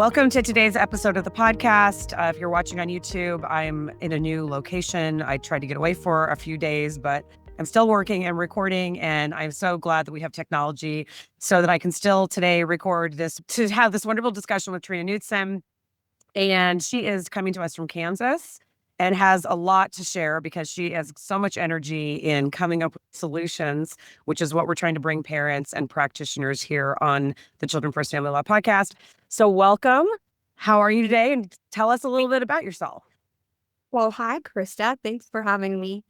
Welcome to today's episode of the podcast. If you're watching on YouTube, I'm in a new location. I tried to get away for a few days, but I'm still working and recording, and I'm so glad that we have technology so that I can still today record this to have this wonderful discussion with Trina Nudson. And she is coming to us from Kansas and has a lot to share because she has so much energy in coming up with solutions, which is what we're trying to bring parents and practitioners here on the Children First Family Law podcast. So welcome. How are you today? And tell us a little bit about yourself. Well, hi, Krista. Thanks for having me.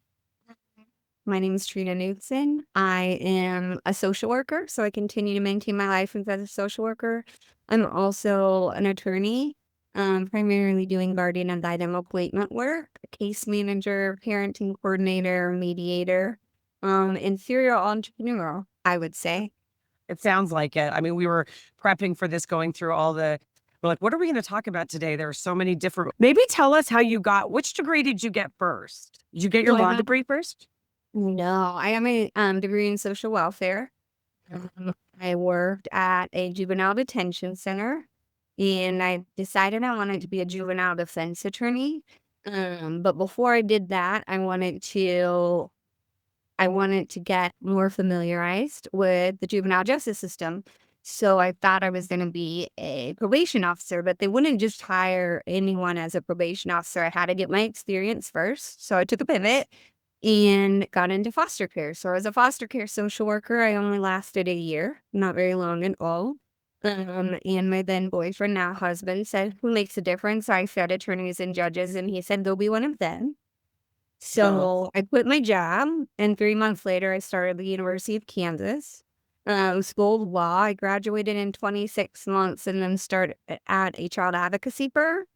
My name is Trina Nudson. I am a social worker, so I continue to maintain my license as a social worker. I'm also an attorney, primarily doing guardian and item appointment work, a case manager, parenting coordinator, mediator, and serial entrepreneur, I would say. It sounds like it. I mean, we were prepping for this, going through we're like, what are we going to talk about today? There are so many different, maybe tell us how you which degree did you get first? Did you get your law degree first? No, I have a degree in social welfare. I worked at a juvenile detention center, and I decided I wanted to be a juvenile defense attorney. But before I did that, I wanted to get more familiarized with the juvenile justice system. So I thought I was going to be a probation officer, but they wouldn't just hire anyone as a probation officer. I had to get my experience first. So I took a pivot and got into foster care. So as a foster care social worker, I only lasted a year, not very long at all. And my then boyfriend, now husband, said, "Who makes a difference?" I said attorneys and judges, and he said, "They'll be one of them." So I quit my job, and 3 months later, I started the University of Kansas School of Law. I graduated in 26 months and then started at a child advocacy firm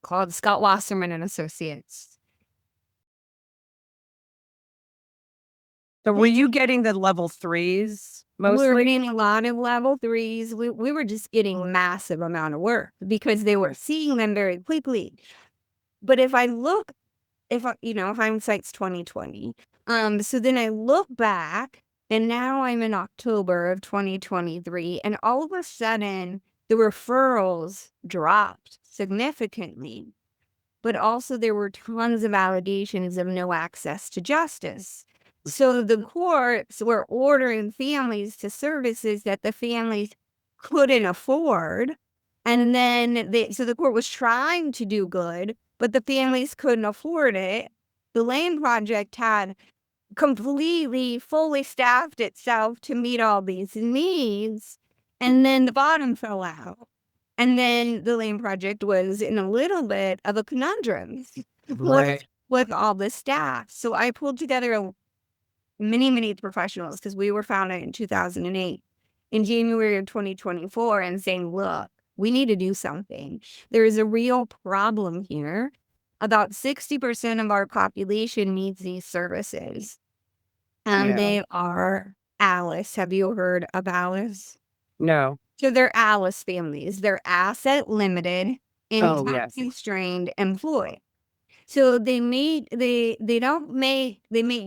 called Scott Wasserman and Associates. So were you getting the level 3s mostly? We were getting a lot of level 3s. We were just getting massive amount of work because they were seeing them very quickly. But if hindsight's 2020. So then I look back, and now I'm in October of 2023, and all of a sudden the referrals dropped significantly. But also there were tons of allegations of no access to justice. So the courts were ordering families to services that the families couldn't afford. And then the court was trying to do good, but the families couldn't afford it. The Land Project had completely, fully staffed itself to meet all these needs. And then the bottom fell out. And then the Land Project was in a little bit of a conundrum with all the staff. So I pulled together many professionals, because we were founded in 2008, in January of 2024, and saying, look, we need to do something. There is a real problem here. About 60% of our population needs these services. And they are ALICE. Have you heard of ALICE? No. So they're ALICE families. They're asset limited, income constrained employed. So they make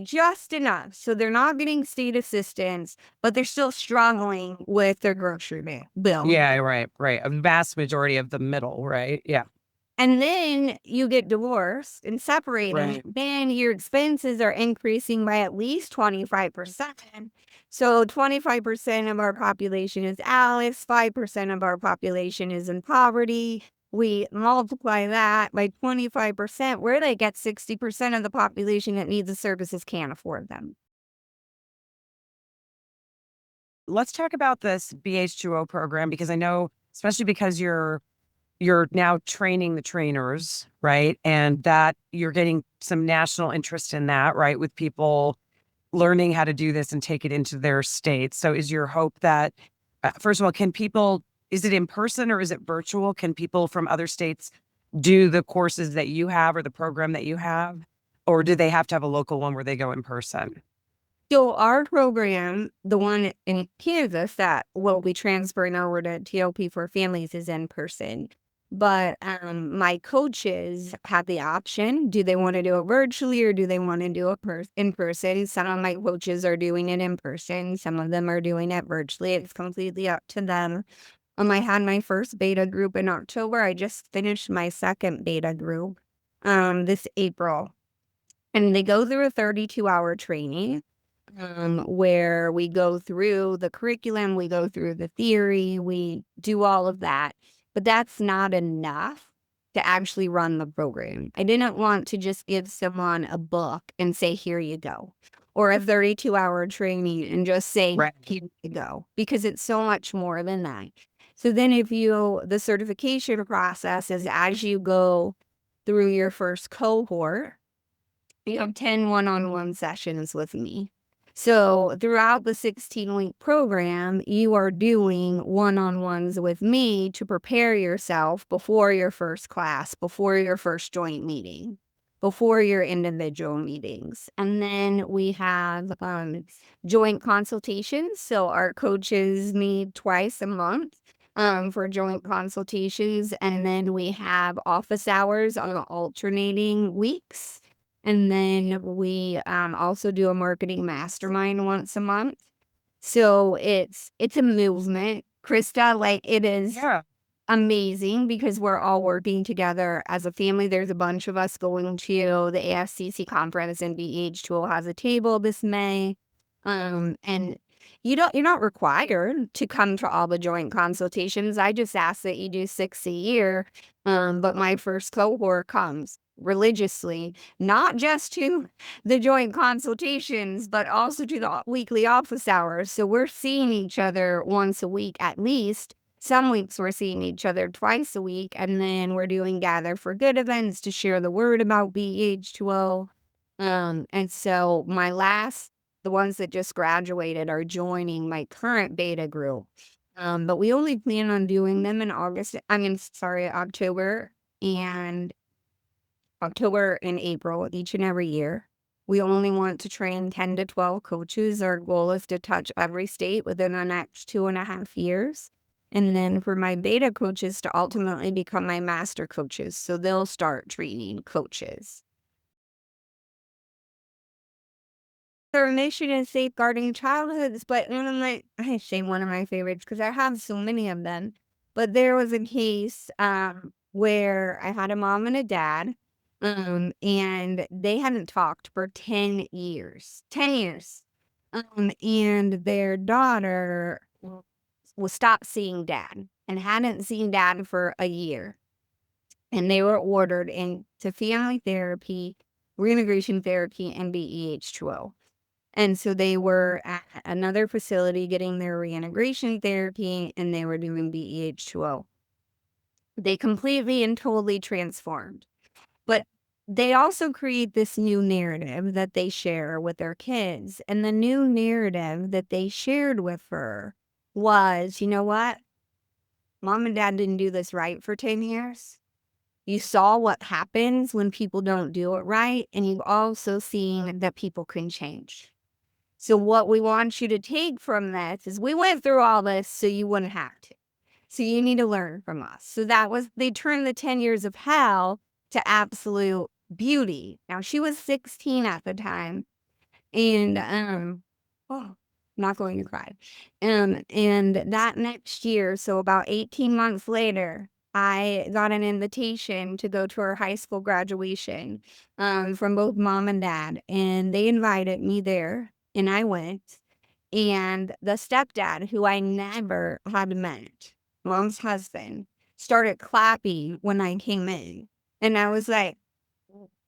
just enough. So they're not getting state assistance, but they're still struggling with their grocery bill. Yeah, right. A vast majority of the middle, right? Yeah. And then you get divorced and separated. Right. Then your expenses are increasing by at least 25%. So 25% of our population is ALICE, 5% of our population is in poverty. We multiply that by 25%, where they get 60% of the population that needs the services can't afford them. Let's talk about this BeH2O program, because I know, especially because you're now training the trainers, right? And that you're getting some national interest in that, right? With people learning how to do this and take it into their states. So is your hope that, first of all, is it in person or is it virtual? Can people from other states do the courses that you have or the program that you have? Or do they have to have a local one where they go in person? So our program, the one in Kansas that will be transferring over to TLP for families, is in person. But my coaches have the option. Do they want to do it virtually or do they want to do it in person? Some of my coaches are doing it in person. Some of them are doing it virtually. It's completely up to them. I had my first beta group in October. I just finished my second beta group this April. And they go through a 32-hour training where we go through the curriculum, we go through the theory, we do all of that. But that's not enough to actually run the program. I didn't want to just give someone a book and say, here you go, or a 32-hour training and just say, Right. here you go, because it's so much more than that. So then the certification process is as you go through your first cohort, you have 10 one-on-one sessions with me. So throughout the 16-week program, you are doing one-on-ones with me to prepare yourself before your first class, before your first joint meeting, before your individual meetings. And then we have joint consultations. So our coaches meet twice a month for joint consultations. And then we have office hours on alternating weeks. And then we also do a marketing mastermind once a month. So it's a movement. Krista, like it is Yeah. amazing because we're all working together as a family. There's a bunch of us going to the AFCC conference, and BeH2O has a table this May. And you're not required to come to all the joint consultations. I just ask that you do 6 a year. But my first cohort comes religiously, not just to the joint consultations, but also to the weekly office hours. So we're seeing each other once a week at least. Some weeks we're seeing each other twice a week, and then we're doing Gather for Good events to share the word about BeH2O. And so the ones that just graduated are joining my current beta group. But we only plan on doing them in October and April each and every year. We only want to train 10 to 12 coaches. Our goal is to touch every state within the next 2.5 years. And then for my beta coaches to ultimately become my master coaches. So they'll start training coaches. Their mission is safeguarding childhoods, but I say one of my favorites because I have so many of them. But there was a case where I had a mom and a dad, and they hadn't talked for 10 years. 10 years. And their daughter was stopped seeing dad and hadn't seen dad for a year. And they were ordered into family therapy, reintegration therapy, and BeH2O. And so they were at another facility getting their reintegration therapy, and they were doing BeH2O. They completely and totally transformed. But they also create this new narrative that they share with their kids. And the new narrative that they shared with her was, you know what? Mom and dad didn't do this right for 10 years. You saw what happens when people don't do it right. And you've also seen that people can change. So what we want you to take from this is we went through all this so you wouldn't have to. So you need to learn from us. So they turned the 10 years of hell to absolute beauty. Now she was 16 at the time, and I'm not going to cry. And that next year, so about 18 months later, I got an invitation to go to her high school graduation from both mom and dad, and they invited me there, and I went. And the stepdad, who I never had met, mom's husband, started clapping when I came in. And I was like,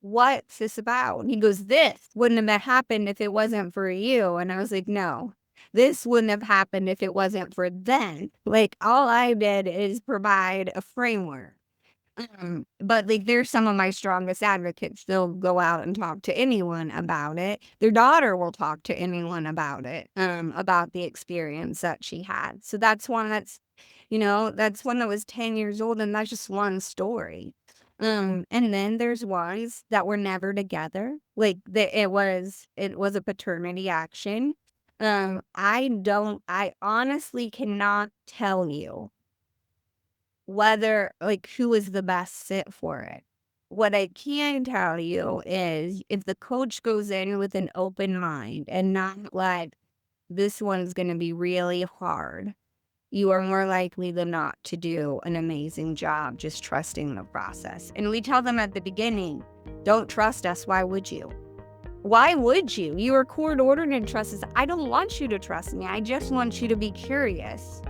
what's this about? And he goes, this wouldn't have happened if it wasn't for you. And I was like, no, this wouldn't have happened if it wasn't for them. Like, all I did is provide a framework. But like, they're some of my strongest advocates. They'll go out and talk to anyone about it. Their daughter will talk to anyone about it, about the experience that she had. So that's one that was 10 years old, and that's just one story. And then there's ones that were never together. Like it was a paternity action. I honestly cannot tell you who is the best fit for it. What I can tell you is if the coach goes in with an open mind and not like, this one's going to be really hard, you are more likely than not to do an amazing job just trusting the process. And we tell them at the beginning, don't trust us. Why would you? Why would you? You are court ordered and trust us. I don't want you to trust me. I just want you to be curious.